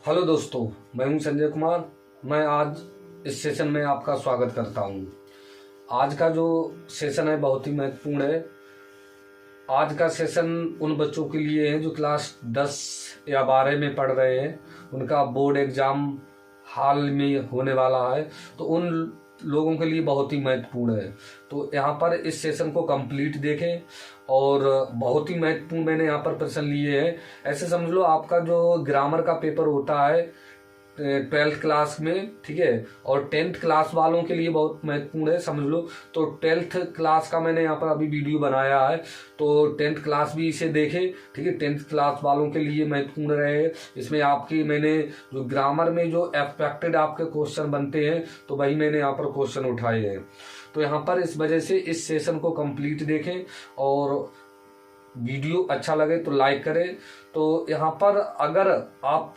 Hello दोस्तों, मैं हूं संजय कुमार। मैं आज इस सेशन में आपका स्वागत करता हूं। आज का जो सेशन है बहुत ही महत्वपूर्ण है। आज का सेशन उन बच्चों के लिए है जो क्लास 10 या 12 में पढ़ रहे हैं। उनका बोर्ड एग्जाम हाल में होने वाला है, तो उन लोगों के लिए बहुत ही महत्वपूर्ण है। तो यहाँ पर इस सेशन को कंप्लीट देखें। और बहुत ही महत्वपूर्ण मैंने यहाँ पर प्रश्न लिए हैं। ऐसे समझ लो, आपका जो ग्रामर का पेपर होता है 12th क्लास में, ठीक है, और 10th क्लास वालों के लिए बहुत महत्वपूर्ण है, समझ लो। तो 12th क्लास का मैंने यहाँ पर अभी वीडियो बनाया है, तो 10th क्लास भी इसे देखे, ठीक है। 10th क्लास वालों के लिए महत्वपूर्ण रहे। इसमें आपकी मैंने जो ग्रामर में जो एक्सपेक्टेड आपके क्वेश्चन बनते हैं, तो वही मैंने यहाँ पर क्वेश्चन उठाए हैं। तो यहाँ पर इस वजह से इस सेशन को कंप्लीट देखें, और वीडियो अच्छा लगे तो लाइक करें। तो यहाँ पर अगर आप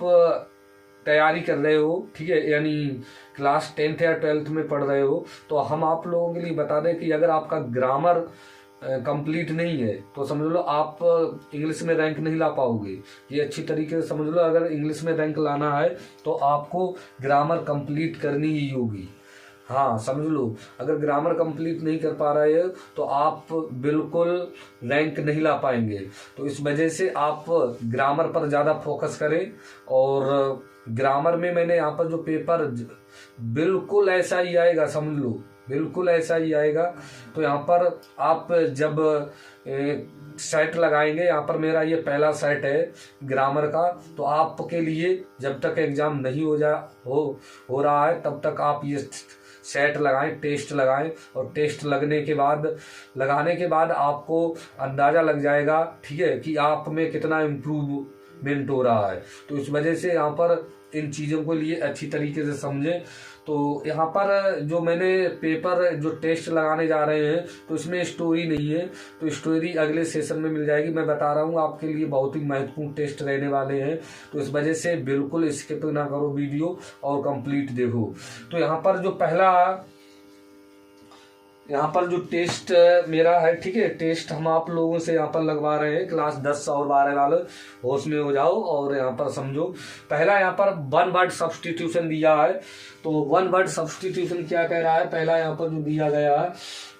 तैयारी कर रहे हो, ठीक है, यानी क्लास 10th या 12th में पढ़ रहे हो, तो हम आप लोगों के लिए बता दें कि अगर आपका ग्रामर कंप्लीट नहीं है तो समझ लो आप इंग्लिश में रैंक नहीं ला पाओगे। ये अच्छी तरीके से समझ लो, अगर इंग्लिश में रैंक लाना है तो आपको ग्रामर कंप्लीट करनी ही होगी। हाँ, समझ लो, अगर ग्रामर कंप्लीट नहीं कर पा रहे हो तो आप बिल्कुल रैंक नहीं ला पाएंगे। तो इस वजह से आप ग्रामर पर ज़्यादा फोकस करें। और ग्रामर में मैंने यहाँ पर जो पेपर बिल्कुल ऐसा ही आएगा, समझ लो, बिल्कुल ऐसा ही आएगा। तो यहाँ पर आप जब सेट लगाएंगे, यहाँ पर मेरा ये पहला सेट है ग्रामर का, तो आपके लिए जब तक एग्जाम नहीं हो रहा है तब तक आप ये सेट लगाएं, टेस्ट लगाएं। और टेस्ट लगाने के बाद आपको अंदाजा लग जाएगा, ठीक है, कि आप में कितना इम्प्रूवमेंट हो रहा है। तो इस वजह से यहाँ पर इन चीज़ों को लिए अच्छी तरीके से समझें। तो यहाँ पर जो मैंने पेपर जो टेस्ट लगाने जा रहे हैं, तो इसमें स्टोरी नहीं है, तो स्टोरी अगले सेशन में मिल जाएगी। मैं बता रहा हूँ आपके लिए बहुत ही महत्वपूर्ण टेस्ट रहने वाले हैं, तो इस वजह से बिल्कुल स्किप ना करो वीडियो और कंप्लीट देखो। तो यहाँ पर जो टेस्ट मेरा है, ठीक है, टेस्ट हम आप लोगों से यहाँ पर लगवा रहे हैं क्लास 10 और 12 वाले। होश में हो जाओ और यहाँ पर समझो। पहला यहाँ पर वन वर्ड सब्सटीट्यूशन दिया है। तो वन वर्ड सब्सटीट्यूशन क्या कह रहा है, पहला यहाँ पर जो दिया गया है,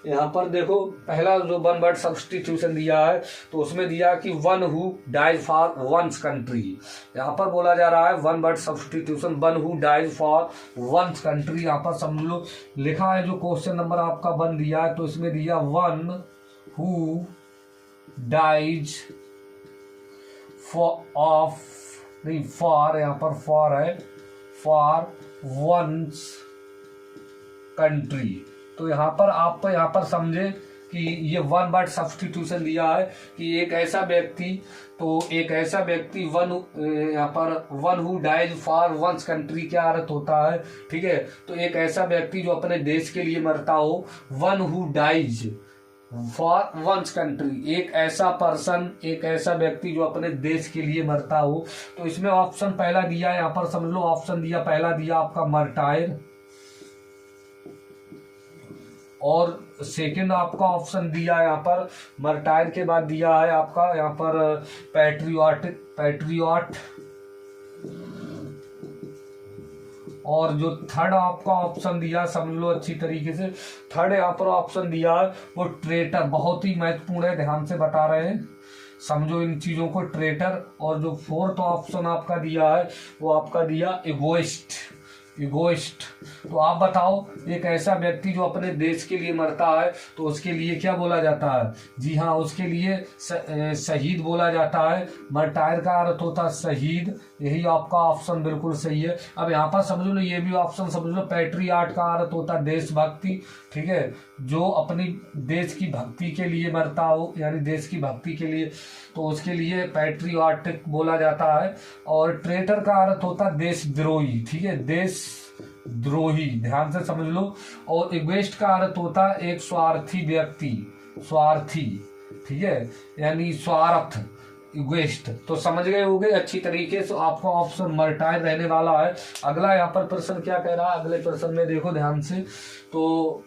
यहाँ पर देखो, पहला जो वन वर्ड सब्सटीट्यूशन दिया है तो उसमें दिया कि one who dies for one's country. यहाँ पर बोला जा रहा है one word substitution, one who dies for one's country. यहाँ पर समझ लो लिखा है, जो क्वेश्चन नंबर आपका 1 दिया है, तो इसमें दिया वन हु डाइज फॉर, यहाँ पर फॉर है, फॉर वंस कंट्री। तो यहाँ पर आप यहाँ पर समझे कि ये वन वर्ड सब्सटीट्यूशन दिया है कि एक ऐसा व्यक्ति यहाँ पर one who dies for one's country क्या अर्थ होता है, ठीक है। तो एक ऐसा व्यक्ति जो अपने देश के लिए मरता हो, one who dies for one's country, एक ऐसा व्यक्ति जो अपने देश के लिए मरता हो। तो इसमें ऑप्शन पहला दिया है, यहाँ पर समझ लो ऑप्शन दिया, पहला दिया आपका मर्टायर, और सेकंड आपका ऑप्शन दिया है यहाँ पर मर्टायर के बाद दिया है आपका यहाँ पर पैट्रियट। और जो थर्ड आपका ऑप्शन दिया, समझ लो अच्छी तरीके से, थर्ड यहाँ पर ऑप्शन दिया है वो ट्रेटर। बहुत ही महत्वपूर्ण है, ध्यान से बता रहे हैं, समझो इन चीजों को, ट्रेटर। और जो फोर्थ ऑप्शन आपका दिया है वो आपका दिया इगोइस्ट। तो आप बताओ, एक ऐसा व्यक्ति जो अपने देश के लिए मरता है तो उसके लिए क्या बोला जाता है? जी हाँ, उसके लिए शहीद बोला जाता है। मर्टायर का अर्थ होता है शहीद। यही आपका ऑप्शन बिल्कुल सही है। अब यहाँ पर समझ लो, ये भी ऑप्शन समझ लो, पैट्रियट का अर्थ होता है देशभक्ति, ठीक है, जो अपनी देश की भक्ति के लिए मरता हो, यानी देश की भक्ति के लिए, तो उसके लिए पैट्रियटिक बोला जाता है। और ट्रेटर का अर्थ होता है देशद्रोही, ठीक है, देशद्रोही, ध्यान से समझ लो। और इगोइस्ट का अर्थ होता है एक स्वार्थी व्यक्ति, स्वार्थी, ठीक है, यानी स्वार्थ, इगोइस्ट। तो समझ गए होंगे अच्छी तरीके से। आपका ऑप्शन मर्टायर रहने वाला है। अगला यहाँ पर प्रश्न क्या कह रहा है, अगले प्रश्न में देखो ध्यान से। तो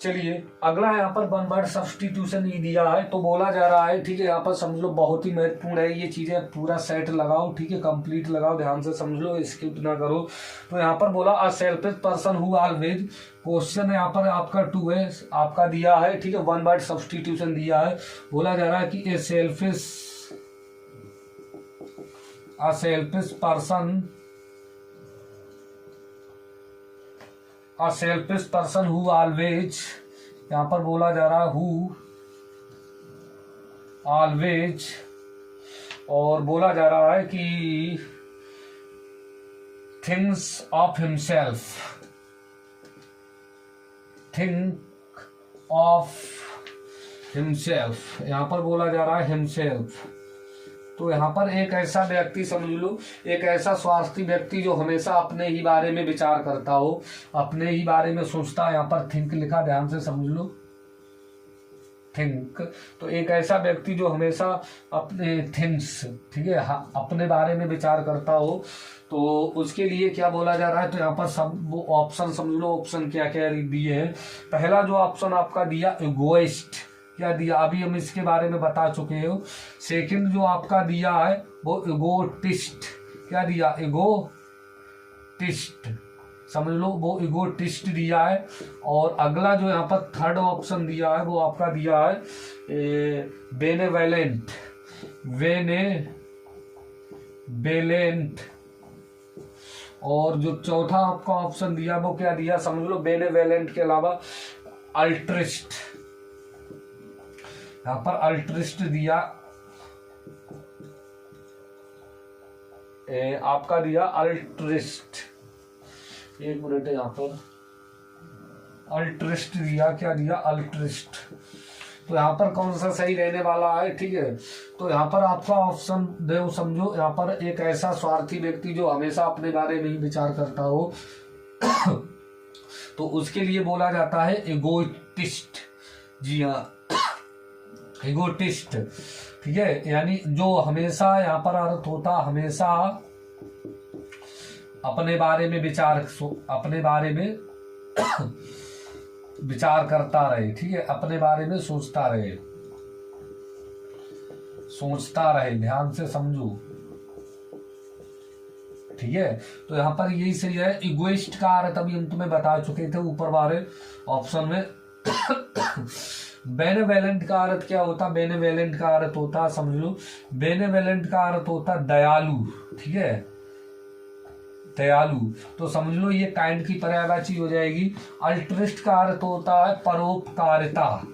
चलिए अगला यहाँ पर वन वर्ड सब्स्टिट्यूशन ही दिया है, तो बोला जा रहा है, ठीक है, यहाँ पर समझ लो बहुत ही महत्वपूर्ण है ये चीजें, पूरा सेट लगाओ, ठीक है, कंप्लीट लगाओ, ध्यान से समझ लो, स्किप ना करो। तो यहाँ पर बोला a selfish person who always, question यहाँ पर आपका 2 है, आपका दिया है, ठीक है, वन वर्ड सब्स्टिट्यूशन दिया है, बोला जा रहा है कि ए सेल्फिश पर्सन हु ऑलवेज, यहां पर बोला जा रहा है हु ऑलवेज, और बोला जा रहा है कि थिंग्स ऑफ हिमसेल्फ, यहां पर बोला जा रहा है हिमसेल्फ। तो यहाँ पर एक ऐसा व्यक्ति समझ लो, एक ऐसा स्वार्थी व्यक्ति जो हमेशा अपने ही बारे में विचार करता हो, अपने ही बारे में सोचता है, यहाँ पर थिंक लिखा, ध्यान से समझ लो, थिंक। तो एक ऐसा व्यक्ति जो हमेशा अपने थिंग्स, ठीक है, अपने बारे में विचार करता हो, तो उसके लिए क्या बोला जा रहा है। तो यहाँ पर सब वो ऑप्शन समझ लो, ऑप्शन क्या क्या दिए हैं। पहला जो ऑप्शन आपका दिया इगोइस्ट, क्या दिया, अभी हम इसके बारे में बता चुके हो। सेकंड जो आपका दिया है वो इगोटिस्ट, क्या दिया, इगोटिस्ट, समझ लो, वो इगोटिस्ट दिया है। और अगला जो यहाँ पर थर्ड ऑप्शन दिया है वो आपका दिया है बेनेवलेंट, और जो चौथा आपका ऑप्शन दिया वो क्या दिया, समझ लो, बेनेवलेंट के अलावा अल्ट्रिस्ट, यहाँ पर अल्ट्रिस्ट दिया, आपका दिया अल्ट्रिस्ट, एक मिनट, यहाँ पर अल्ट्रिस्ट दिया, क्या दिया, अल्ट्रिस्ट। तो यहाँ पर कौन सा सही रहने वाला है, ठीक है। तो यहाँ पर आपका ऑप्शन दो समझो, यहाँ पर एक ऐसा स्वार्थी व्यक्ति जो हमेशा अपने बारे में ही विचार करता हो तो उसके लिए बोला जाता है इगोटिस्ट, जी हाँ, इगोटिस्ट, ठीक है, यानी जो हमेशा, यहाँ पर अर्थ होता हमेशा अपने बारे में विचार करता रहे, ठीक है, अपने बारे में सोचता रहे, ध्यान से समझो, ठीक है। तो यहाँ पर यही सही है। इगोइस्ट का अर्थ अभी हम तुम्हें बता चुके थे ऊपर वाले ऑप्शन में। बेनेवलेंट का अर्थ क्या होता, बेनेवलेंट का अर्थ होता, समझ लो, बेनेवलेंट का अर्थ होता दयालु, ठीक है, दयालु। तो समझ लो ये काइंड की पर्यायवाची हो जाएगी। अल्ट्रिस्ट का अर्थ होता है परोपकारिता।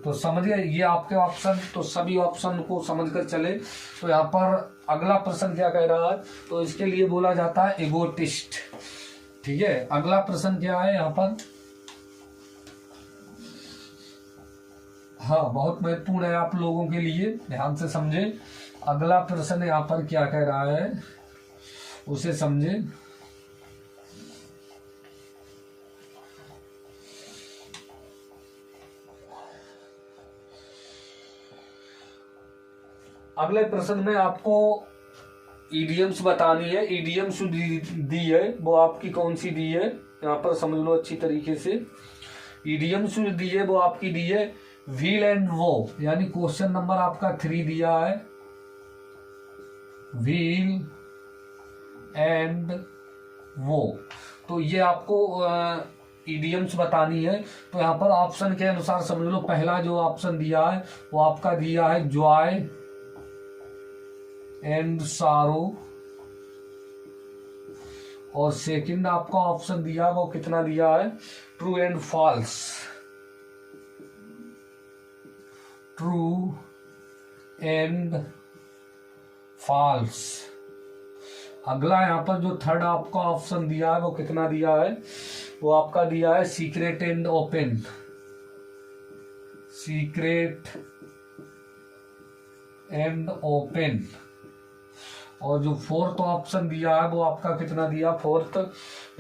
तो समझिए ये आपके ऑप्शन, तो सभी ऑप्शन को समझकर चले। तो यहाँ पर अगला प्रश्न क्या कह रहा है, तो इसके लिए बोला जाता है इगोटिस्ट, ठीक है। अगला प्रश्न क्या है यहाँ पर, हाँ बहुत महत्वपूर्ण है आप लोगों के लिए, ध्यान से समझे। अगला प्रश्न यहाँ पर क्या कह रहा है उसे समझे। अगले प्रश्न में आपको ईडियम्स बतानी है। ईडियम्स दी है वो आपकी कौन सी दी है, यहाँ पर समझ लो अच्छी तरीके से। ईडियम्स दी है वो आपकी दी है व्हील एंड वो, यानी क्वेश्चन नंबर आपका 3 दिया है, व्हील एंड वो। तो ये आपको ईडियम्स बतानी है। तो यहाँ पर ऑप्शन के अनुसार समझ लो, पहला जो ऑप्शन दिया है वो आपका दिया है जॉय एंड सारो, और सेकंड आपका ऑप्शन दिया वो कितना दिया है, true and false, true and false. अगला यहाँ पर जो थर्ड आपका ऑप्शन दिया है वो कितना दिया है, वो आपका दिया है secret and open, secret and open. और जो फोर्थ ऑप्शन दिया है वो आपका कितना दिया, fourth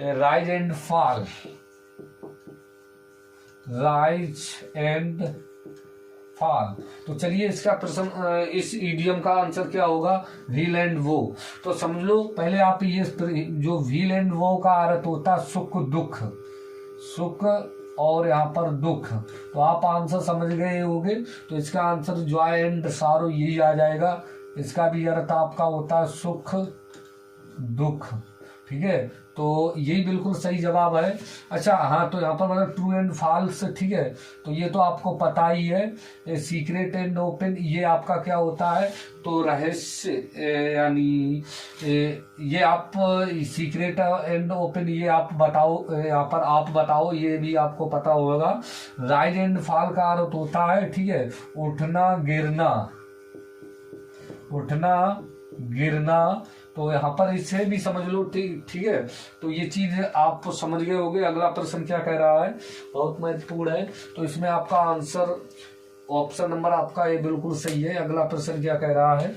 rise and fall, rise and fall. तो चलिए इसका प्रश्न, इस इडियम का आंसर क्या होगा, व्हील एंड वो। तो समझ लो पहले आप ये जो व्हील एंड वो का अर्थ होता है सुख दुख, सुख और यहाँ पर दुख। तो आप आंसर समझ गए होंगे। तो इसका आंसर जॉय एंड सारो यही आ जाएगा। इसका भी अर्थ आपका होता है सुख दुख। ठीक है, तो यही बिल्कुल सही जवाब है। अच्छा हाँ, तो यहाँ पर मतलब ट्रू एंड फॉल्स, ठीक है, तो ये तो आपको पता ही है। सीक्रेट एंड ओपन ये आपका क्या होता है, तो रहस्य, यानी ये आप सीक्रेट एंड ओपन ये आप बताओ, यहाँ पर आप बताओ, ये भी आपको पता होगा। राइज एंड फॉल का अर्थ होता है, ठीक है, उठना गिरना, उठना गिरना। तो यहाँ पर इसे भी समझ लो, ठीक है। तो ये चीज आप समझ गए होंगे। अगला प्रश्न क्या कह रहा है, बहुत महत्वपूर्ण है। तो इसमें आपका आंसर ऑप्शन नंबर आपका ये बिल्कुल सही है। अगला प्रश्न क्या कह रहा है,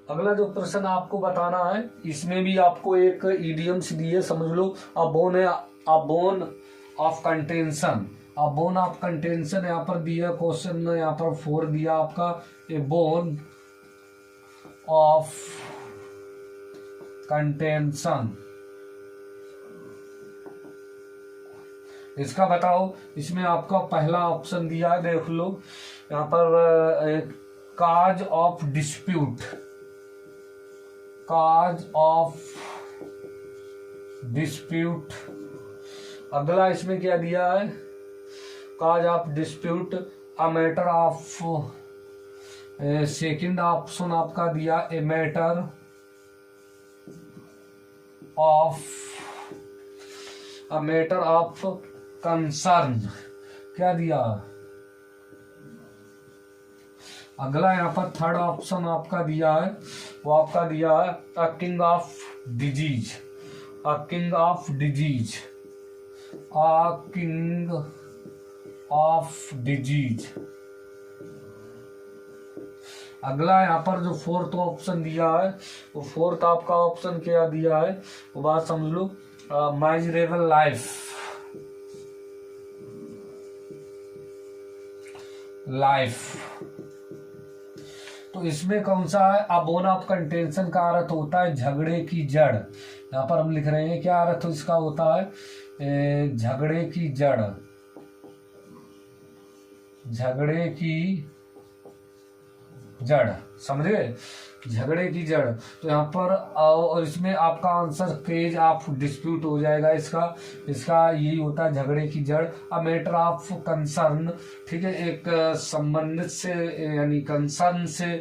अगला जो प्रश्न आपको बताना है, इसमें भी आपको एक इडियम्स दिए, समझ लो। अ बोन है, a bone of contention, a bone of contention यहाँ पर दिया क्वेश्चन, यहाँ पर 4 दिया आपका। ए बोन ऑफ कंटेंशन, इसका बताओ। इसमें आपका पहला ऑप्शन दिया है, देख लो यहाँ पर, cause of dispute, cause of dispute. अगला इसमें क्या दिया है, cause of dispute, a matter of, second option आपका दिया a matter of, a matter of concern, क्या दिया। अगला यहाँ पर थर्ड ऑप्शन आपका दिया है, वो आपका दिया है a king of disease, a king of disease, a king of disease. अगला यहाँ पर जो फोर्थ ऑप्शन दिया है, वो फोर्थ आपका ऑप्शन क्या दिया है, वो बात समझ लो, माइजरेबल लाइफ, लाइफ। तो इसमें कौन सा है, अबोन ऑफ कंटेंशन का अर्थ होता है झगड़े की जड़। यहाँ पर हम लिख रहे हैं क्या अर्थ इसका होता है, झगड़े की जड़, झगड़े की जड़, समझ गए, झगड़े की जड़। तो यहाँ पर और इसमें आपका आंसर केज ऑफ डिस्प्यूट हो जाएगा। इसका यही होता है झगड़े की जड़। अ मैटर ऑफ कंसर्न, ठीक है, एक संबंधित से यानी कंसर्न से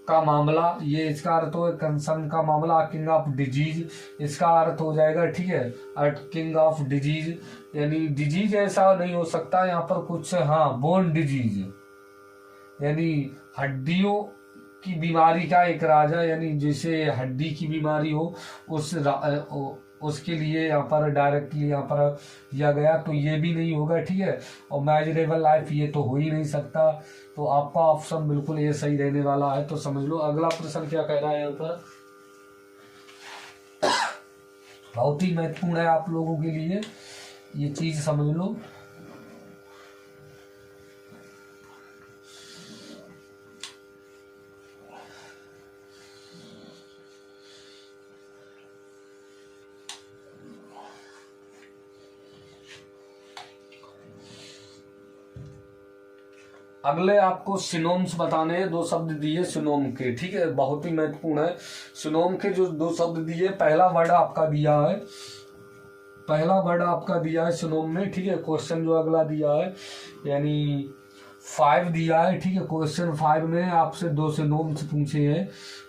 का मामला, ये इसका अर्थ हो कंसर्न का मामला। किंग ऑफ डिजीज इसका अर्थ हो जाएगा, ठीक है, किंग ऑफ डिजीज, यानी डिजीज ऐसा नहीं हो सकता यहाँ पर कुछ, हाँ बोन डिजीज, यानी हड्डियों की बीमारी का एक राजा, यानी जैसे हड्डी की बीमारी हो उसके लिए यहाँ पर डायरेक्टली यहाँ पर दिया गया। तो ये भी नहीं होगा, ठीक है। और मेजरेबल लाइफ ये तो हो ही नहीं सकता। तो आपका ऑप्शन बिल्कुल ये सही रहने वाला है। तो समझ लो अगला प्रश्न क्या कह रहा है यहाँ पर, बहुत ही महत्वपूर्ण है आप लोगों के लिए, ये चीज समझ लो। अगले आपको सिनोम्स बताने हैं, 2 शब्द दिए सिनोम के, ठीक है, बहुत ही महत्वपूर्ण है। सिनोम के जो 2 शब्द दिए, पहला वर्ड आपका दिया है, पहला वर्ड आपका दिया है सिनोम में, ठीक है। क्वेश्चन जो अगला दिया है यानी 5 दिया है, ठीक है। क्वेश्चन 5 में आपसे 2 सिनोम्स पूछे हैं।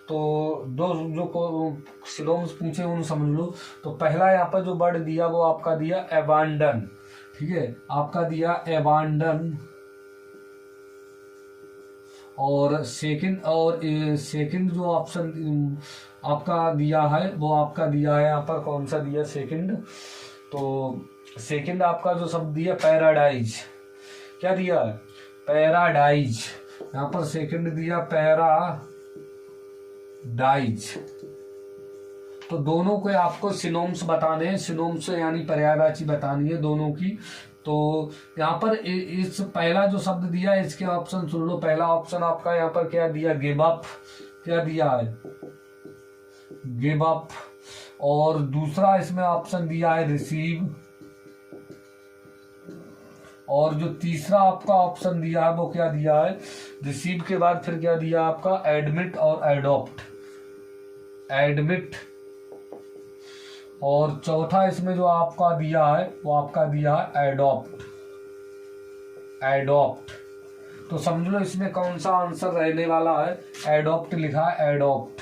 तो 2 जो सिनोम्स पूछे उन समझ लो। तो पहला यहाँ पर जो वर्ड दिया वो आपका दिया एबांडन, ठीक है, आपका दिया एबांडन। और सेकंड जो ऑप्शन आपका दिया है वो आपका दिया है यहाँ पर, कौन सा दिया सेकंड, तो सेकंड आपका जो शब्द दिया पैराडाइज, क्या दिया है पैराडाइज, यहाँ पर सेकंड दिया पैराडाइज। तो दोनों को आपको सिनोम्स बताने हैं, सिनोम्स यानी पर्यायवाची बतानी है दोनों की। तो यहाँ पर इस पहला जो शब्द दिया है इसके ऑप्शन सुन लो। पहला ऑप्शन आपका यहाँ पर क्या दिया, गिव अप, क्या दिया है, गिव अप। और दूसरा इसमें ऑप्शन दिया है रिसीव। और जो तीसरा आपका ऑप्शन दिया है वो क्या दिया है, रिसीव के बाद फिर क्या दिया आपका, एडमिट और एडॉप्ट, एडमिट। और चौथा इसमें जो आपका दिया है वो आपका दिया है एडॉप्ट, एडॉप्ट। तो समझ लो इसमें कौन सा आंसर रहने वाला है, एडॉप्ट लिखा है, एडॉप्ट।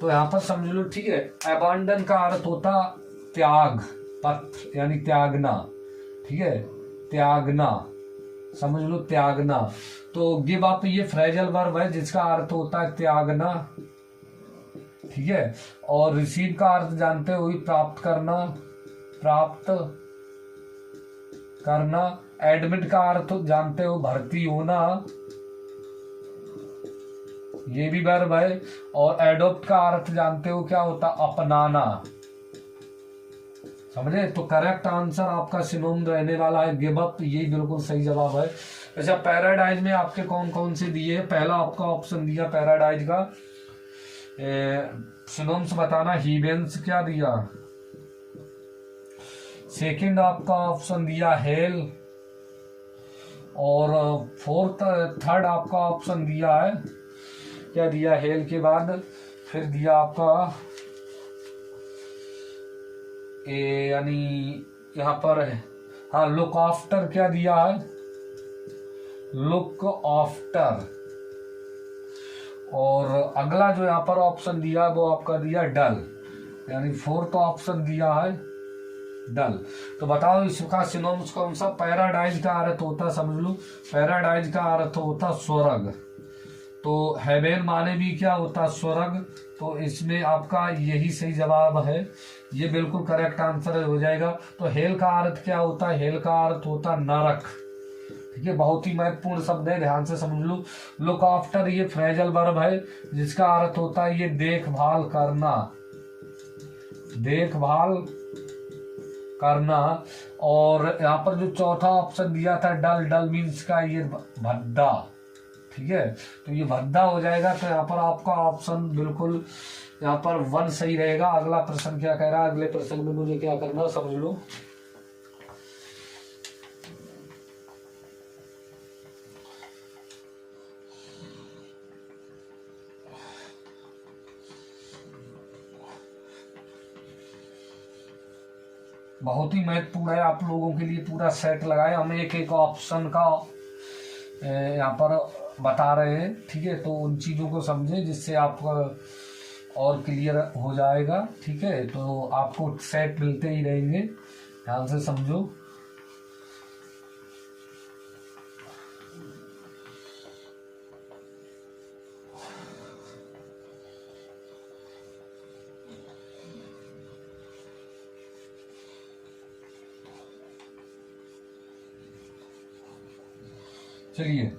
तो यहां पर समझ लो, ठीक है। अबांडन का अर्थ होता त्याग, पथ यानी त्यागना, ठीक है, त्यागना, समझ लो त्यागना। तो गिव अप ये फ्रेजल वर्ब है जिसका अर्थ होता है त्यागना, ठीक है। और रिसीव का अर्थ जानते हो, प्राप्त करना, प्राप्त करना। एडमिट का अर्थ जानते हो, भर्ती होना, ये भी वर्ब है। और एडॉप्ट का अर्थ जानते हो क्या होता, अपनाना, समझे। तो करेक्ट आंसर आपका सिनोम रहने वाला है गिव अप, ये बिल्कुल सही जवाब है। अच्छा, पैराडाइज में आपके कौन कौन से दिए, पहला आपका ऑप्शन दिया पैराडाइज का सिनोम्स बताना, हीवेंस क्या दिया। सेकंड आपका ऑप्शन दिया हेल। और थर्ड आपका ऑप्शन दिया है, क्या दिया, हेल के बाद फिर दिया आपका यानी यहाँ पर हाँ लुक आफ्टर, क्या दिया है, लुक आफ्टर। और अगला जो यहाँ पर ऑप्शन दिया वो आपका दिया डल, यानी फोर्थ ऑप्शन दिया है डल। तो बताओ इसका सिनोनिम्स कौन सा। पैराडाइज का अर्थ होता, समझ लो, पैराडाइज का अर्थ होता स्वर्ग। तो हेवन माने भी क्या होता, स्वर्ग। तो इसमें आपका यही सही जवाब है, ये बिल्कुल करेक्ट आंसर हो जाएगा। तो हेल का अर्थ क्या होता है, हेल का अर्थ होता नरक, ठीक है। बहुत ही महत्वपूर्ण शब्द है, ध्यान से समझ लो। लुक आफ्टर ये फ्रेजल वर्ब है जिसका अर्थ होता है ये देखभाल करना, देखभाल करना। और यहाँ पर जो चौथा ऑप्शन दिया था डल, डल मीन्स का ये भद्दा, ठीक है। तो ये भद्दा हो जाएगा। तो यहाँ पर आपका ऑप्शन बिल्कुल यहाँ पर 1 सही रहेगा। अगला प्रश्न क्या कह रहा है, अगले प्रश्न में मुझे क्या करना समझ लो। बहुत ही महत्वपूर्ण है, आप लोगों के लिए पूरा सेट लगाए हम, एक एक ऑप्शन का यहाँ पर बता रहे हैं, ठीक है। तो उन चीज़ों को समझे जिससे आपका और क्लियर हो जाएगा, ठीक है। तो आपको सेट मिलते ही रहेंगे, ध्यान से समझो। चलिए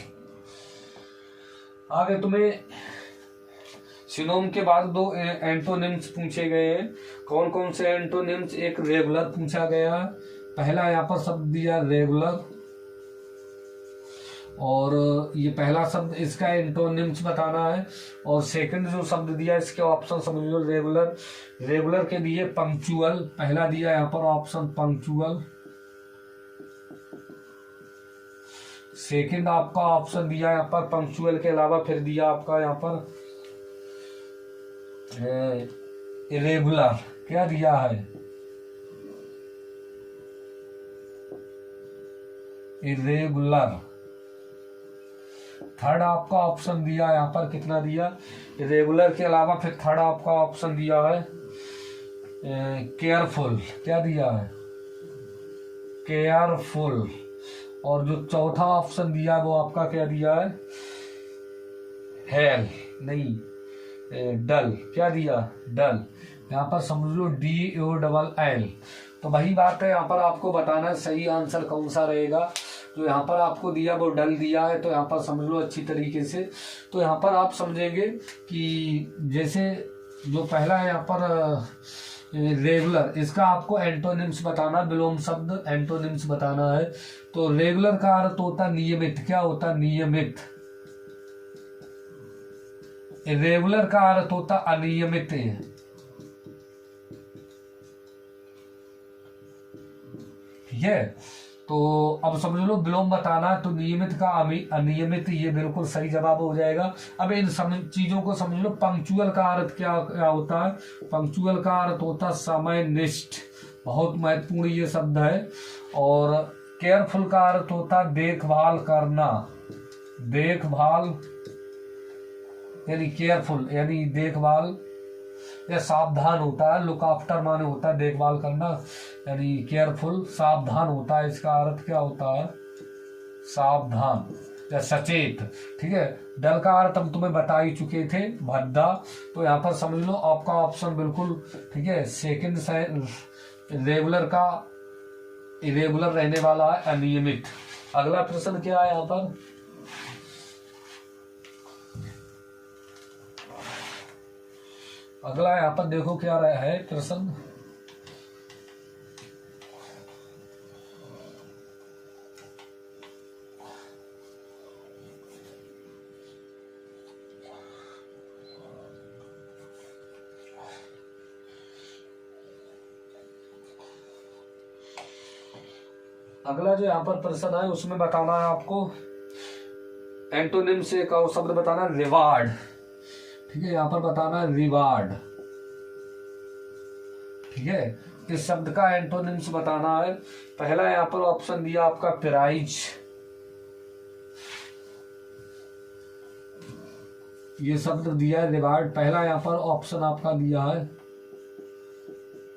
आगे, तुम्हें सिनोम के बाद 2 एंटोनिम्स पूछे गए हैं। कौन कौन से एंटोनिम्स, एक रेगुलर पूछा गया, पहला यहाँ पर शब्द दिया रेगुलर। और ये पहला शब्द, इसका एंटोनिम्स बताना है। और सेकंड जो शब्द दिया इसके ऑप्शन समझ लो, रेगुलर, रेगुलर के दिए पंक्चुअल, पहला दिया यहाँ पर ऑप्शन पंक्चुअल। सेकंड आपका ऑप्शन दिया यहाँ पर पंक्चुअल के अलावा फिर दिया आपका यहाँ पर इरेगुलर, क्या दिया है, इरेगुलर। थर्ड आपका ऑप्शन दिया यहाँ पर कितना दिया, इरेगुलर के अलावा फिर थर्ड आपका ऑप्शन दिया है केयरफुल, क्या दिया है, केयरफुल। और जो चौथा ऑप्शन दिया वो आपका क्या दिया है, हेल नहीं डल, क्या दिया, डल। यहाँ पर समझ लो DOLL। तो वही बात है, यहाँ पर आपको बताना है सही आंसर कौन सा रहेगा। जो यहाँ पर आपको दिया वो डल दिया है, तो यहाँ पर समझ लो अच्छी तरीके से। तो यहाँ पर आप समझेंगे कि जैसे जो पहला है यहाँ पर रेगुलर, इसका आपको एंटोनिम्स बताना, विलोम शब्द एंटोनिम्स बताना है। तो रेगुलर का अर्थ होता नियमित। क्या होता नियमित। रेगुलर का अर्थ होता अनियमित है। ठीक है, तो अब समझ लो विलोम बताना है, तो नियमित का अनियमित, ये बिल्कुल सही जवाब हो जाएगा। अब इन चीजों को समझ लो। पंक्चुअल का अर्थ क्या क्या होता है। पंक्चुअल का अर्थ होता समयनिष्ठ, बहुत महत्वपूर्ण ये शब्द है। और केयरफुल का अर्थ होता देखभाल करना। देखभाल यानी केयरफुल यानी देखभाल या सावधान होता है। लुक आफ्टर माने होता है देखभाल करना, यानी केयरफुल सावधान होता है। इसका अर्थ क्या होता है सावधान या सचेत। ठीक है, डल का अर्थ हम तुम्हें बता ही चुके थे भद्दा। तो यहाँ पर समझ लो आपका ऑप्शन बिल्कुल ठीक है। सेकंड रेगुलर का इरेगुलर रहने वाला है अनियमित। अगला प्रश्न क्या है यहाँ पर। अगला यहाँ पर देखो क्या रहा है प्रश्न। अगला जो यहाँ पर प्रश्न है उसमें बताना है आपको एंटोनिम से एक और शब्द बताना रिवार्ड। ठीक है, यहाँ पर बताना है रिवार्ड। ठीक है, इस शब्द का एंटोनिम्स बताना है। पहला यहाँ पर ऑप्शन दिया आपका प्राइज, ये शब्द दिया है रिवार्ड। पहला यहाँ पर ऑप्शन आपका दिया है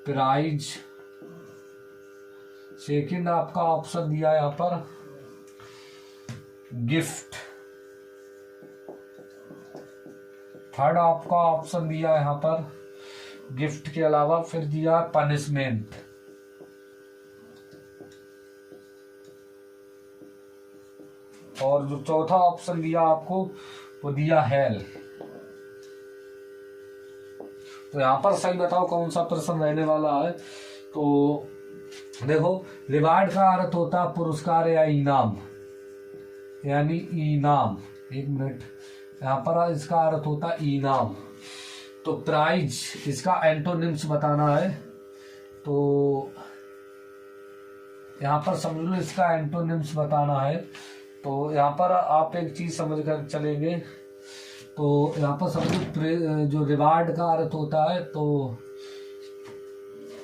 प्राइज। सेकंड आपका ऑप्शन दिया है यहाँ पर गिफ्ट। थर्ड आपका ऑप्शन दिया है यहाँ पर गिफ्ट के अलावा फिर दिया पनिशमेंट। और जो चौथा ऑप्शन दिया आपको वो दिया हेल। तो यहां पर सही बताओ कौन सा प्रश्न रहने वाला है। तो देखो, रिवार्ड का अर्थ होता है पुरस्कार या इनाम, यानी इनाम। एक मिनट, यहाँ पर इसका अर्थ होता है इनाम। तो प्राइज इसका एंटोनिम्स बताना है। तो यहाँ पर समझ लो इसका एंटोनिम्स बताना है। तो यहाँ पर आप एक चीज समझ कर चलेंगे। तो यहाँ पर समझो जो रिवार्ड का अर्थ होता है तो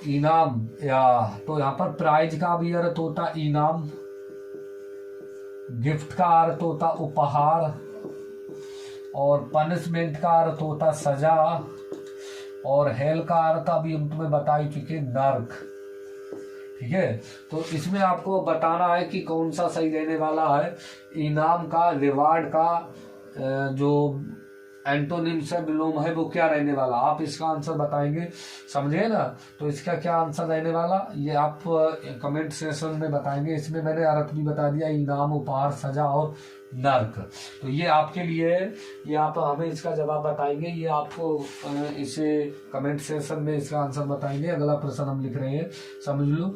इनाम, या तो यहाँ पर प्राइज का भी अर्थ होता इनाम, गिफ्ट का अर्थ होता उपहार, और पनिशमेंट का अर्थ होता सजा, और हेल का अर्थ अभी हम तुम्हें बता ही चुके नर्क। ठीक है, तो इसमें आपको बताना है कि कौन सा सही रहने वाला है। इनाम का, रिवार्ड का जो एंटोनिम्स है विलोम है वो क्या रहने वाला, आप इसका आंसर बताएंगे। समझे ना। तो इसका क्या आंसर रहने वाला ये आप कमेंट सेक्शन में बताएंगे। इसमें मैंने अर्थ भी बता दिया, इनाम, उपहार, सजा और नर्क। तो ये आपके लिए है, ये आप हमें इसका जवाब बताएंगे। ये आपको इसे कमेंट सेक्शन में इसका आंसर बताएंगे। अगला प्रश्न हम लिख रहे हैं, समझ लो।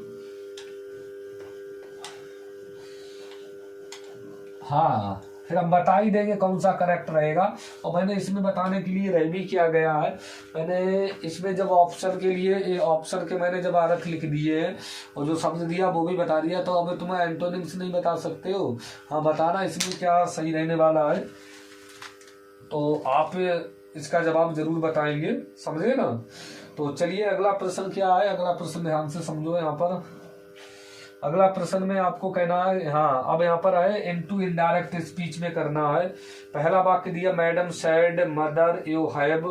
हाँ, फिर हम बता ही देंगे कौन सा करेक्ट रहेगा। और मैंने इसमें बताने के लिए रह भी किया गया है। मैंने इसमें जब ऑप्शन के लिए ऑप्शन के मैंने जब अर्थ लिख दिए हैं और जो शब्द दिया वो भी बता दिया, तो अब तुम्हें एंटोनिम्स नहीं बता सकते हो। हाँ, बताना इसमें क्या सही रहने वाला है। तो आप इसका जवाब जरूर बताएंगे, समझे ना। तो चलिए अगला प्रश्न क्या है। अगला प्रश्न ध्यान से समझो। यहाँ पर अगला प्रश्न में आपको कहना है, हाँ अब यहाँ पर है इनटू इनडायरेक्ट स्पीच में करना है। पहला वाक्य दिया madam said mother you have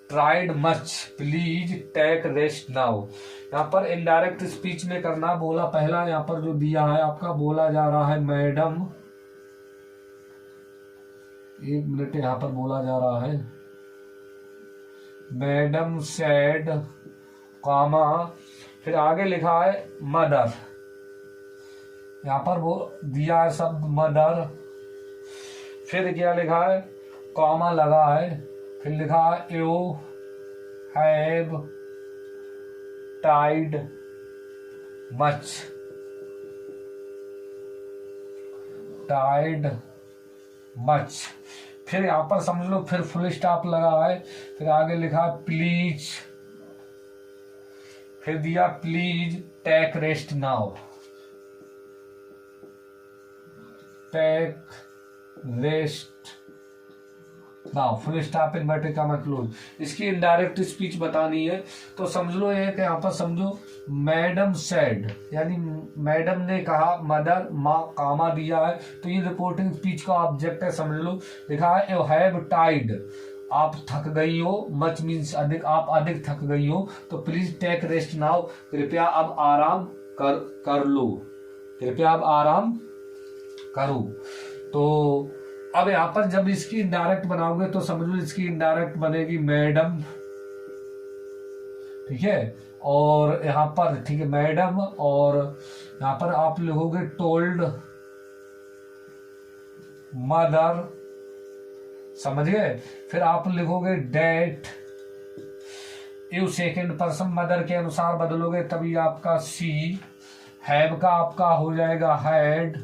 tried much please take rest now. यहाँ पर इनडायरेक्ट स्पीच में करना बोला। पहला यहाँ पर जो दिया है आपका, बोला जा रहा है मैडम, एक मिनट, यहाँ पर बोला जा रहा है मैडम सेड कॉमा फिर आगे लिखा है मदर, यहाँ पर वो दिया है शब्द मदर। फिर क्या लिखा है, कॉमा लगा है, फिर लिखा है you have tied much, tied much. फिर यहाँ पर समझ लो, फिर फुल स्टॉप लगा है, फिर आगे लिखा है प्लीज, फिर दिया please take rest now, take rest now, full stop inverted comma close. इसकी इनडायरेक्ट स्पीच बतानी है तो समझ लो ये कि यहाँ पर समझो मैडम सेड, यानी मैडम ने कहा, मदर माँ कामा दिया है तो ये रिपोर्टिंग स्पीच का ऑब्जेक्ट है, समझ लो। लिखा है यू हैव टाइड, आप थक गई हो, मच मीन्स अधिक, आप अधिक थक गई हो, तो प्लीज टेक रेस्ट नाउ, कृपया अब आराम कर लो, कृपया अब आराम करो। तो अब यहाँ पर जब इसकी इनडायरेक्ट बनाओगे तो समझ लो इसकी इनडायरेक्ट बनेगी मैडम, ठीक है। और यहाँ पर ठीक है मैडम, और यहाँ पर आप लिखोगे टोल्ड मदर, समझ गए। फिर आप लिखोगे that, you second person mother के अनुसार बदलोगे तभी आपका सी, हैव का आपका हो जाएगा हैड,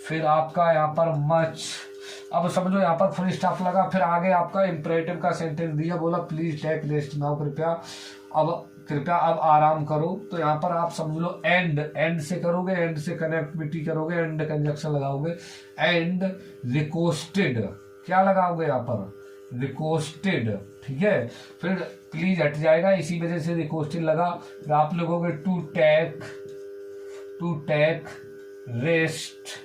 फिर आपका यहाँ पर मच। अब समझो यहाँ पर फुल स्टॉप लगा, फिर आगे आपका इंपरेटिव का सेंटेंस दिया, बोला प्लीज टेक रेस्ट नाउ, कृपया अब आराम करो। तो यहाँ पर आप समझ लो एंड से करोगे, एंड से कनेक्टिविटी करोगे, एंड कंजक्शन लगाओगे, एंड रिक्वेस्टेड, क्या लगाओगे यहाँ पर रिक्वेस्टेड, ठीक है। फिर प्लीज हट जाएगा, इसी वजह से रिक्वेस्टेड लगा। फिर आप लिखोगे टू टेक रेस्ट,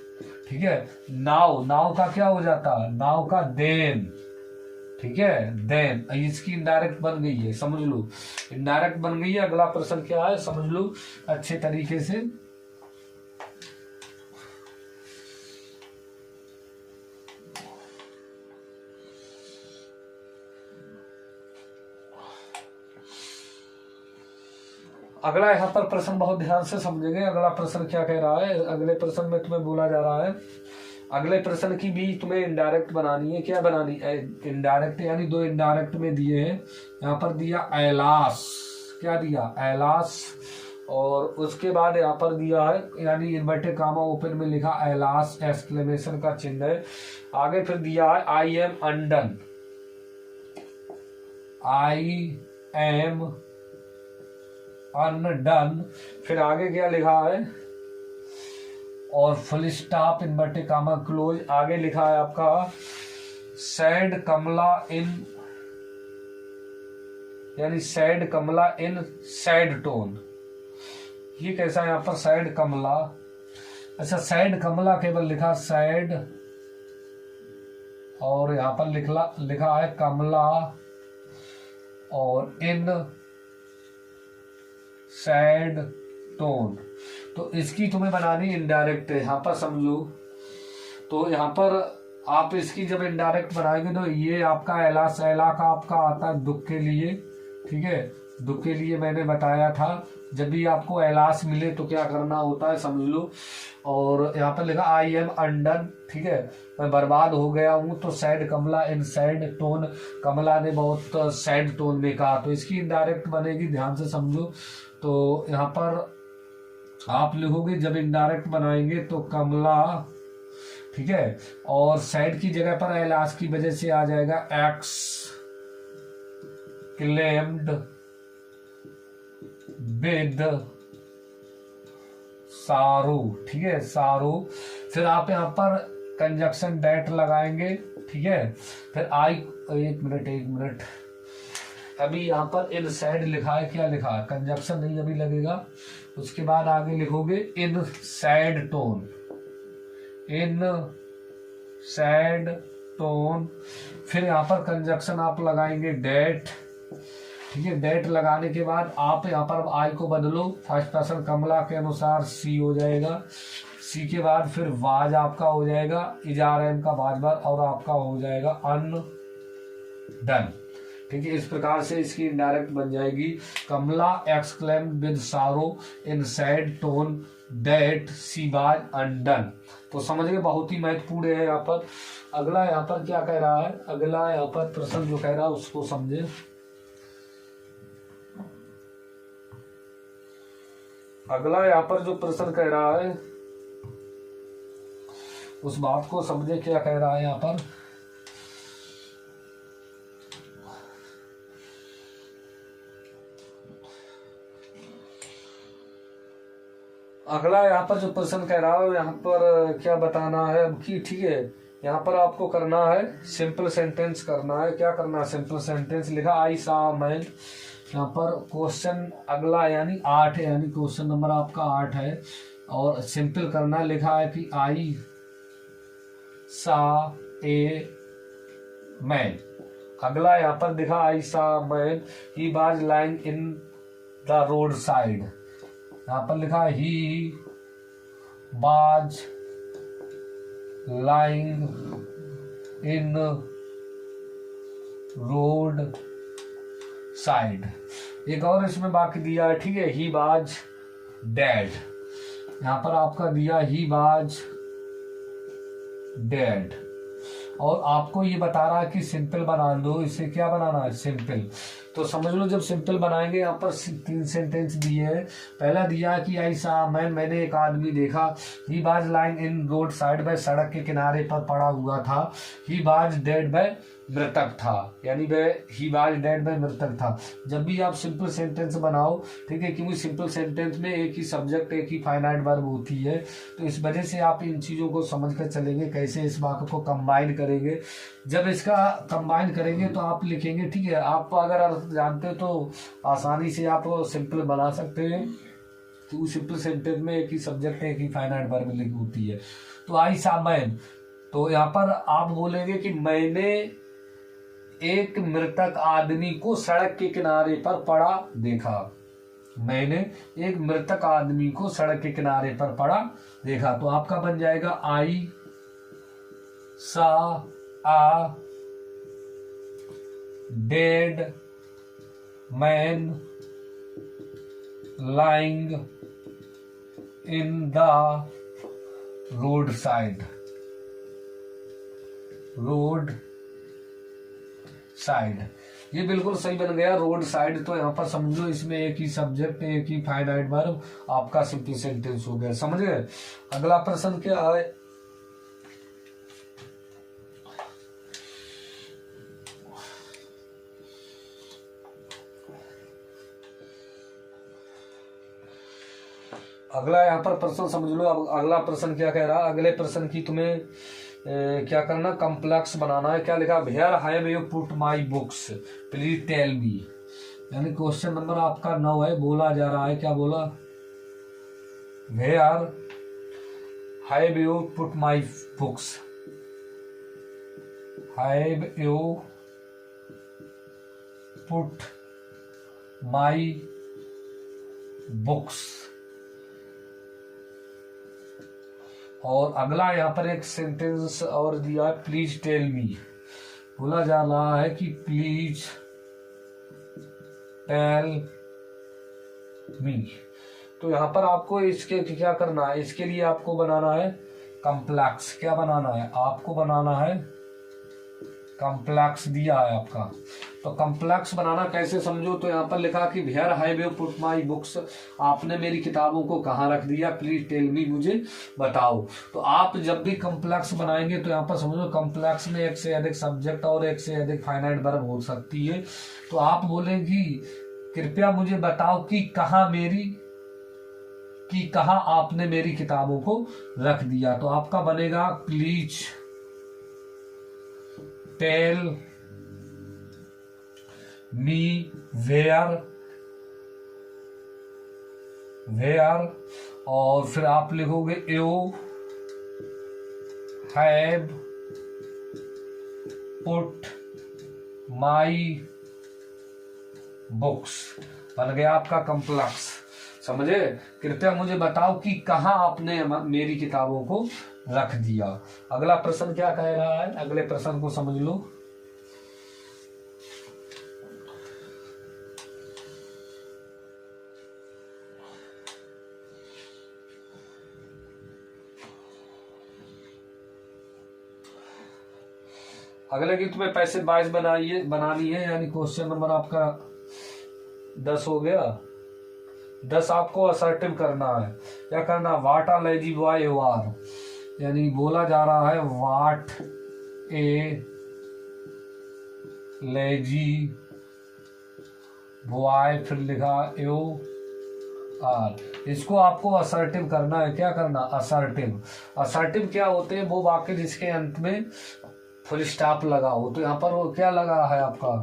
ठीक है। नाउ का क्या हो जाता है, नाउ का देन, ठीक है, देन। इसकी इनडायरेक्ट बन गई है, समझ लो इनडायरेक्ट बन गई है। अगला प्रश्न क्या है समझ लो अच्छे तरीके से। अगला यहाँ पर प्रश्न बहुत ध्यान से समझेंगे। अगला प्रश्न क्या कह रहा है, अगले प्रश्न में तुम्हें बोला जा रहा है, अगले प्रश्न की भी तुम्हें इनडायरेक्ट बनानी है। क्या बनानी है, इनडायरेक्ट, यानी दो इनडायरेक्ट में दिए हैं। यहाँ पर दिया ऐलास, क्या दिया ऐलास, और उसके बाद यहाँ पर दिया है, यानी इन्वर्टेड कामा ओपन में लिखा ऐलास, एक्सक्लेमेशन का चिन्ह है। आगे फिर दिया है I am undone, I am undone. फिर आगे क्या लिखा है, और full stop inverted comma close. आगे लिखा है आपका सैड कमला इन, यानी said Kamala in sad tone. ये कैसा है यहाँ पर सैड कमला, अच्छा सैड कमला केवल लिखा सैड, और यहाँ पर लिखा है कमला, और इन सैड टोन। तो इसकी तुम्हें बनानी इनडायरेक्ट है, यहाँ पर समझो। तो यहाँ पर आप इसकी जब इनडायरेक्ट बनाएंगे तो ये आपका एला सैला का आपका आता है दुख के लिए, ठीक है, दुख के लिए मैंने बताया था। जब भी आपको एलास मिले तो क्या करना होता है समझ लो। और यहाँ पर लिखा आई एम अनडन, ठीक है, मैं बर्बाद हो गया हूँ। तो sad Kamala in sad tone, कमला ने बहुत सैड टोन में कहा, तो इसकी इनडायरेक्ट बनेगी, ध्यान से समझो। तो यहाँ पर आप लिखोगे जब इनडायरेक्ट बनाएंगे तो कमला, ठीक है, और सैड की जगह पर एलास की वजह से आ जाएगा एक्स क्लेम्ड विद सारो, ठीक है, सारो। फिर आप यहाँ पर कंजक्शन डेट लगाएंगे, ठीक है। फिर आई, एक मिनट, अभी यहाँ पर इन सैड लिखा है, क्या लिखा है, कंजक्शन नहीं अभी लगेगा। उसके बाद आगे लिखोगे इन सैड टोन, इन सैड टोन। फिर यहाँ पर कंजक्शन आप लगाएंगे डेट, ठीक है। डेट लगाने के बाद आप यहाँ पर आई को बदलो, फर्स्ट पर्सन कमला के अनुसार सी हो जाएगा। सी के बाद फिर वाज आपका हो जाएगा, इजार एम का वाजबार, और आपका हो जाएगा अन डन। ठीक है, इस प्रकार से इसकी इनडायरेक्ट बन जाएगी, कमला exclaimed with sorrow in sad tone that she was undone. तो समझ गए, बहुत ही महत्वपूर्ण है यहाँ पर। अगला यहाँ पर क्या कह रहा है, अगला यहाँ पर प्रश्न जो कह रहा है उसको समझे। अगला यहाँ पर जो प्रश्न कह रहा है उस बात को समझे, क्या कह रहा है यहाँ पर। अगला यहाँ पर जो प्रश्न कह रहा है यहाँ पर क्या बताना है कि, ठीक है, यहाँ पर आपको करना है सिंपल सेंटेंस करना है। क्या करना है, सिंपल सेंटेंस लिखा आई सा मैन। यहाँ पर क्वेश्चन अगला यानी 8 है, यानी क्वेश्चन नंबर आपका 8 है और सिंपल करना लिखा है कि आई सा ए मैन। अगला यहाँ पर दिखा आई सा man he was lying in the road side. यहाँ पर लिखा he was lying in road side. एक और इसमें बाकी दिया है, ठीक है, ही वाज डेड। यहाँ पर आपका दिया ही वाज डेड और आपको ये बता रहा है कि सिंपल बना दो। इसे क्या बनाना है, सिंपल। तो समझ लो, जब सिंपल बनाएंगे यहाँ पर 3 सेंटेंस दिए हैं। पहला दिया कि आई सा मैंने एक आदमी देखा, he was lying in road side, वह सड़क के किनारे पर पड़ा हुआ था। ही वाज डेड, वह मृतक था, यानी वह ही वाज डेड वह मृतक था। जब भी आप सिंपल सेंटेंस बनाओ, ठीक है, क्योंकि सिंपल सेंटेंस में एक ही सब्जेक्ट एक ही फाइनाइट वर्ब होती है, तो इस वजह से आप इन चीज़ों को समझ कर चलेंगे कैसे इस वाक्य को कंबाइन करेंगे। जब इसका कंबाइन करेंगे तो आप लिखेंगे, ठीक है, आप अगर अर्थ जानते हो तो आसानी से आप सिंपल बना सकते हैं, क्योंकि सिंपल सेंटेंस में एक ही सब्जेक्ट एक ही फाइनाइट वर्ब लिखी होती है। तो आई सा मैन, तो यहाँ पर आप बोलेंगे कि मैंने एक मृतक आदमी को सड़क के किनारे पर पड़ा देखा। मैंने एक मृतक आदमी को सड़क के किनारे पर पड़ा देखा। तो आपका बन जाएगा I saw a dead man lying in the road side. Road side, ये बिल्कुल सही बन गया, रोड साइड। तो यहाँ पर समझो इसमें एक ही सब्जेक्ट एक ही फाइनाइट वर्ब, आपका सिंपल सेंटेंस हो गया। समझ गए। अगला प्रश्न क्या है, अगला यहाँ पर प्रश्न समझ लो। अब अगला प्रश्न क्या कह रहा है, अगले प्रश्न की तुम्हें क्या करना, कॉम्प्लेक्स बनाना है। क्या लिखा, where have you put my books please tell me. यानी क्वेश्चन नंबर आपका 9 है। बोला जा रहा है, क्या बोला, where have you put my books, have you put my books. और अगला यहाँ पर एक सेंटेंस और दिया, प्लीज टेल मी। बोला जा रहा है कि प्लीज टेल मी। तो यहाँ पर आपको इसके क्या करना है, इसके लिए आपको बनाना है कॉम्प्लेक्स। क्या बनाना है, आपको बनाना है कॉम्प्लेक्स दिया है आपका। तो कॉम्प्लेक्स बनाना कैसे समझो, तो यहाँ पर लिखा कि where have you put my books, आपने मेरी किताबों को कहाँ रख दिया, प्लीज टेल मी, मुझे बताओ। तो आप जब भी कॉम्प्लेक्स बनाएंगे तो यहाँ पर समझो कॉम्प्लेक्स में एक से अधिक सब्जेक्ट और एक से अधिक फाइनाइट वर्ब हो सकती है। तो आप बोलेंगी कृपया मुझे बताओ कि कहाँ आपने मेरी किताबों को रख दिया। तो आपका बनेगा प्लीज टेल मी वेयर, और फिर आप लिखोगे you have put my books. बन गया आपका कॉम्प्लेक्स। समझे, कृपया मुझे बताओ कि कहाँ आपने मेरी किताबों को रख दिया। अगला प्रश्न क्या कह रहा है, अगले प्रश्न को समझ लो। अगले की तुम्हें पैसे 22 बनानी है, यानी क्वेश्चन नंबर आपका 10 हो गया। 10 आपको असर्टिव करना है। क्या करना, वाट आ लेजी बॉय यू आर, यानी बोला जा रहा है वाट ए लेजी बॉय, फिर लिखा यू आर। इसको आपको असर्टिव करना है। क्या करना, असर्टिव। असर्टिव क्या होते हैं, वो वाक्य जिसके अंत में फुल स्टॉप लगा हो। तो यहाँ पर वो क्या लगा है आपका,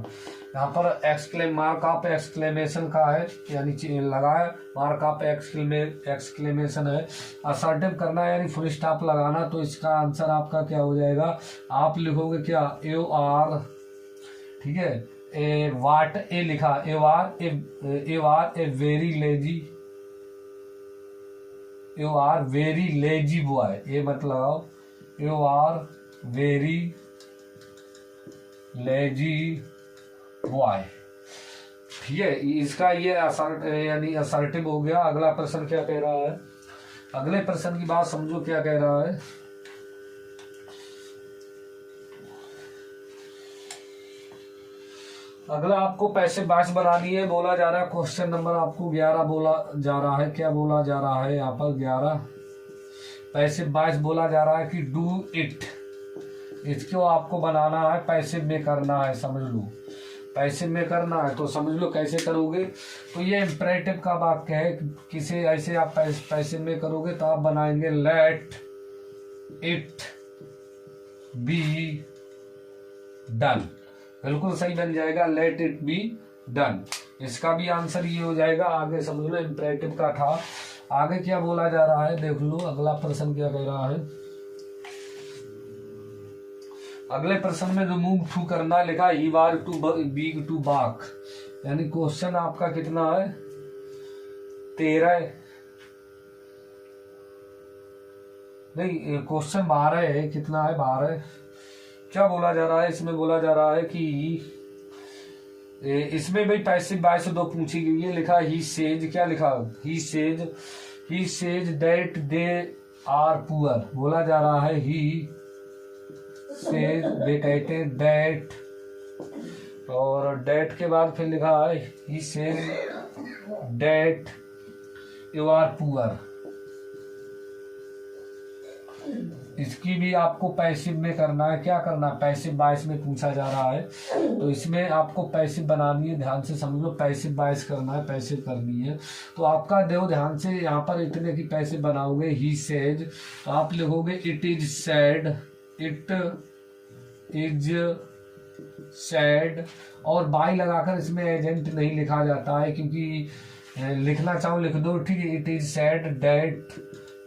यहाँ पर मार्क ऑफ एक्सक्लेमेशन का है, यानी लगा है मार्क ऑफ एक्सक्लेमेशन है। असर्टिव करना यानी फुल स्टॉप लगाना। तो इसका आंसर आपका क्या हो जाएगा, आप लिखोगे क्या, यू आर, ठीक है, ए वाट ए लिखा, you are a very lazy, you are very lazy boy, ये मत लगाओ, you are very lazy boy, ठीक है। इसका ये यानी असर्टिव हो गया। अगला प्रश्न क्या कह रहा है, अगले प्रश्न की बात समझो क्या कह रहा है। अगला आपको पैसे 22 बनानी है, बोला जा रहा है क्वेश्चन नंबर आपको 11 बोला जा रहा है। क्या बोला जा रहा है यहाँ पर, 11 पैसे 22 बोला जा रहा है कि डू इट, इसको आपको बनाना है, पैसे में करना है। समझ लो पैसे में करना है, तो समझ लो कैसे करोगे। तो ये इम्परेटिव का वाक्य है, किसी ऐसे आप पैसे में करोगे तो आप बनाएंगे लेट इट बी डन, बिल्कुल सही बन जाएगा, लेट इट बी डन। इसका भी आंसर ये हो जाएगा। आगे समझ लो इम्परेटिव का था। आगे क्या बोला जा रहा है देख लो, अगला प्रश्न क्या कह रहा है। अगले प्रश्न में रिमूव टू करना लिखा, he was too big to balk, यानी क्वेश्चन आपका कितना है, 13 नहीं, क्वेश्चन 12 है। कितना है, 12। क्या बोला जा रहा है इसमें, बोला जा रहा है कि इसमें भाई पैसे 22 पूछी गई है। लिखा ही सेज, क्या लिखा, he says that they are poor, बोला जा रहा है ही सेज, वे कहते हैं दैट, और डेट के बाद फिर लिखा है he says that you are poor. इसकी भी आपको पैसिव में करना है। क्या करना है, पैसिव वॉइस में पूछा जा रहा है, तो इसमें आपको पैसिव बनानी है। ध्यान से समझ लो, पैसिव वॉइस करना है, पैसिव करनी है। तो आपका देखो ध्यान से, यहाँ पर इतने की पैसिव बनाओगे, ही सेज, तो आप लिखोगे it is sad, it is sad, और बाय लगाकर इसमें एजेंट नहीं लिखा जाता है, क्योंकि लिखना चाहो लिख दो, ठीक है। इट इज सैड दैट,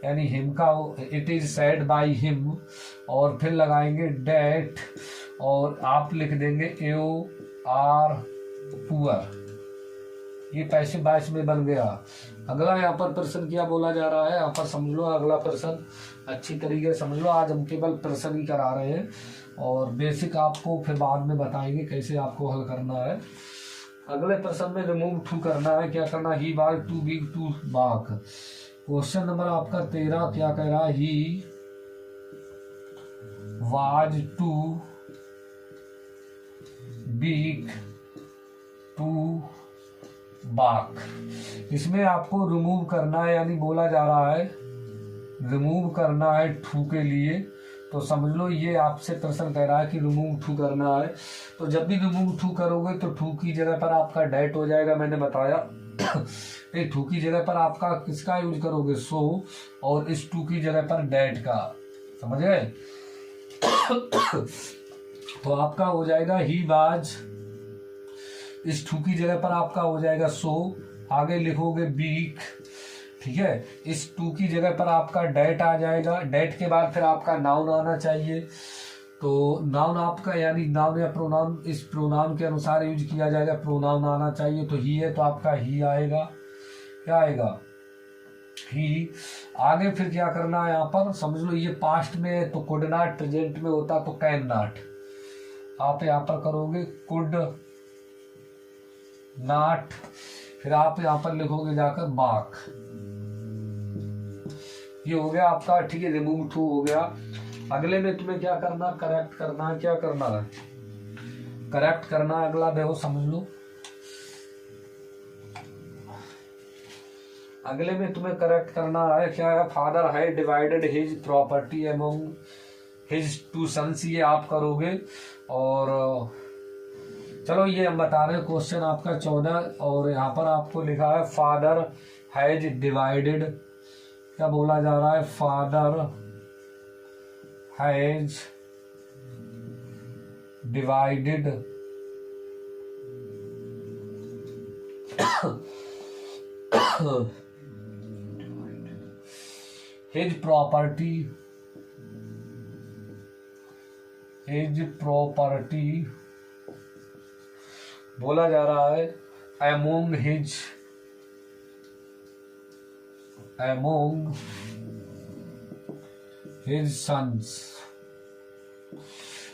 यानी हिम का, it is sad by him, और फिर लगाएंगे डेट, और आप लिख देंगे यू आर पुअर। ये पैसे 22 में बन गया। अगला यहाँ पर प्रश्न क्या बोला जा रहा है, यहाँ पर समझ लो अगला प्रश्न अच्छी तरीके से समझ लो। आज हम केवल प्रश्न ही करा रहे हैं, और बेसिक आपको फिर बाद में बताएंगे कैसे आपको हल करना है। अगले प्रश्न में रिमूव टू करना है। क्या करना, he was too big to balk. Question number आपका 13 क्या कह रहा है, he was too big to balk. इसमें आपको रिमूव करना है, यानी बोला जा रहा है रिमूव करना है टू के लिए। तो समझ लो ये आपसे प्रश्न कह रहा है कि रिमूव टू करना है। तो जब भी रिमूव टू करोगे तो टू की जगह पर आपका डेट हो जाएगा, मैंने बताया। टू की जगह पर आपका किसका यूज करोगे, सो, और इस टू की जगह पर डेट का, समझ गए। तो आपका हो जाएगा ही वाज, इस टू की जगह पर आपका हो जाएगा सो, आगे लिखोगे वीक, ठीक है। इस टू की जगह पर आपका डेट आ जाएगा, डेट के बाद फिर आपका नाउन आना चाहिए। तो नाउन आपका यानी नाउन या प्रोनाउन, इस प्रोनाउन के अनुसार यूज किया जाएगा, प्रोनाउन आना चाहिए। तो ही है तो आपका ही आएगा, क्या आएगा, ही। आगे फिर क्या करना है, यहाँ पर समझ लो ये पास्ट में तो कुड नॉट, प्रेजेंट में होता तो कैन नॉट। आप यहाँ पर करोगे कुड नॉट, फिर आप यहाँ पर लिखोगे जाकर बाक। ये हो गया आपका, ठीक है, रिमूव टू हो गया। अगले में तुम्हें क्या करना, करेक्ट करना है। क्या करना है, करेक्ट करना है। अगला देखो समझ लो, अगले में तुम्हें करेक्ट करना है क्या है, father has divided his property among his two sons, ये आप करोगे। और चलो ये हम बता रहे हैं क्वेश्चन आपका 14, और यहाँ पर आपको लिखा है फादर हैज डिवाइडेड, क्या बोला जा रहा है, father has divided his property बोला जा रहा है अमोंग हिज सन्स।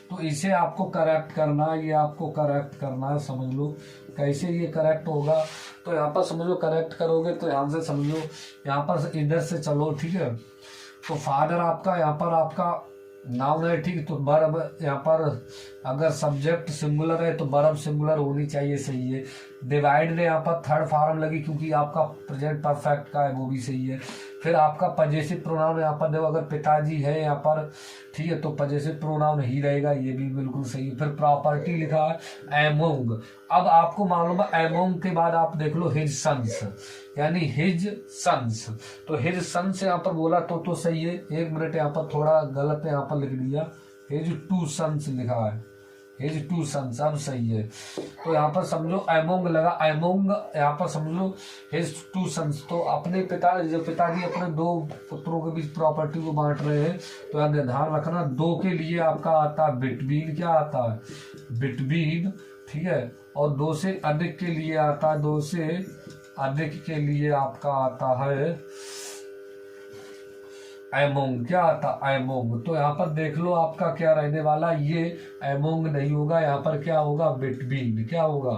तो इसे आपको करेक्ट करना है, ये आपको करेक्ट करना है, समझ लो कैसे ये करेक्ट होगा। तो यहाँ पर समझो करेक्ट करोगे तो यहाँ से समझो, यहाँ पर इधर से चलो, ठीक है। तो फादर आपका यहाँ पर आपका नाउन है, ठीक। तो वर्ब यहाँ पर अगर सब्जेक्ट सिंगुलर है तो वर्ब सिंगुलर होनी चाहिए, सही है। डिवाइड ने यहाँ पर थर्ड फॉर्म लगी क्योंकि आपका प्रेजेंट परफेक्ट का है, वो भी सही है। फिर आपका पजेसिव प्रोनाउन यहाँ पर देखो, अगर पिताजी है यहाँ पर, ठीक है, तो पजेसिव प्रोनाउन ही रहेगा, ये भी बिल्कुल सही है। फिर प्रॉपर्टी लिखा है एमोंग। अब आपको मालूम है एमोंग के बाद आप देख लो हिज सन्स, यानी हिज सन्स। तो हिज सन्स यहाँ पर बोला तो सही है। एक मिनट, यहाँ पर थोड़ा गलत है, यहाँ पर लिख दिया हिज टू सन्स लिखा है, हिज टू सन्स, अब सही है। तो यहाँ पर समझो एमोंग लगा, एमोंग यहाँ पर समझो हिज टू सन्स। तो अपने पिताजी अपने दो पुत्रों के बीच प्रॉपर्टी को बांट रहे हैं। तो यहाँ ध्यान रखना, दो के लिए आपका आता है बिटवीन, क्या आता है, बिटवीन, ठीक है। और दो से अधिक के लिए आता है, दो से अधिक के लिए आपका आता है एमोंग, क्या आता एमोंग। तो यहाँ पर देख लो आपका क्या रहने वाला, ये एमोंग नहीं होगा, यहाँ पर क्या होगा, बिटवीन, क्या होगा,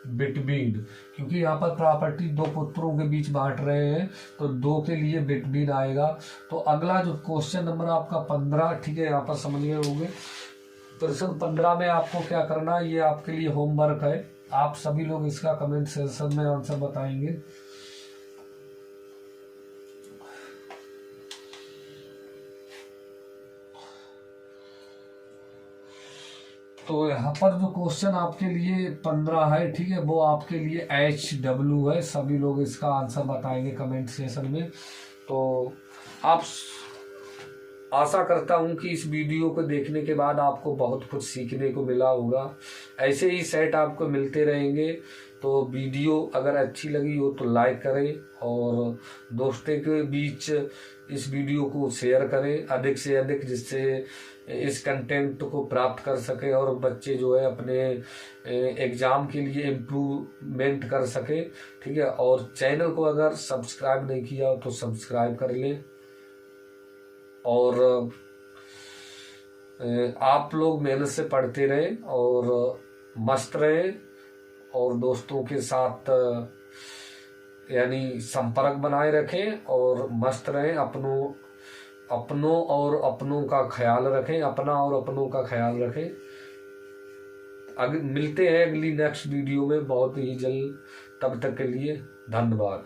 बिटवीन, क्योंकि यहाँ पर प्रॉपर्टी दो पुत्रों के बीच बांट रहे हैं, तो दो के लिए बिटवीन आएगा। तो अगला जो क्वेश्चन नंबर आपका 15, ठीक है, यहाँ पर समझ गए होंगे। प्रश्न 15 में आपको क्या करना है, ये आपके लिए होमवर्क है। आप सभी लोग इसका कमेंट सेक्शन में आंसर बताएंगे। तो यहाँ पर जो क्वेश्चन आपके लिए 15 है, ठीक है, वो आपके लिए HW है। सभी लोग इसका आंसर बताएंगे कमेंट सेशन में। तो आप आशा करता हूँ कि इस वीडियो को देखने के बाद आपको बहुत कुछ सीखने को मिला होगा। ऐसे ही सेट आपको मिलते रहेंगे। तो वीडियो अगर अच्छी लगी हो तो लाइक करें और दोस्तों के बीच इस वीडियो को शेयर करें अधिक से अधिक, जिससे इस कंटेंट को प्राप्त कर सके और बच्चे जो है अपने एग्जाम के लिए इम्प्रूवमेंट कर सके, ठीक है। और चैनल को अगर सब्सक्राइब नहीं किया हो तो सब्सक्राइब कर लें। और आप लोग मेहनत से पढ़ते रहें और मस्त रहें और दोस्तों के साथ यानी संपर्क बनाए रखें और मस्त रहें। अपनों और अपनों का ख्याल रखें, अपना और अपनों का ख्याल रखें। मिलते हैं अगली नेक्स्ट वीडियो में बहुत ही जल्द। तब तक के लिए धन्यवाद।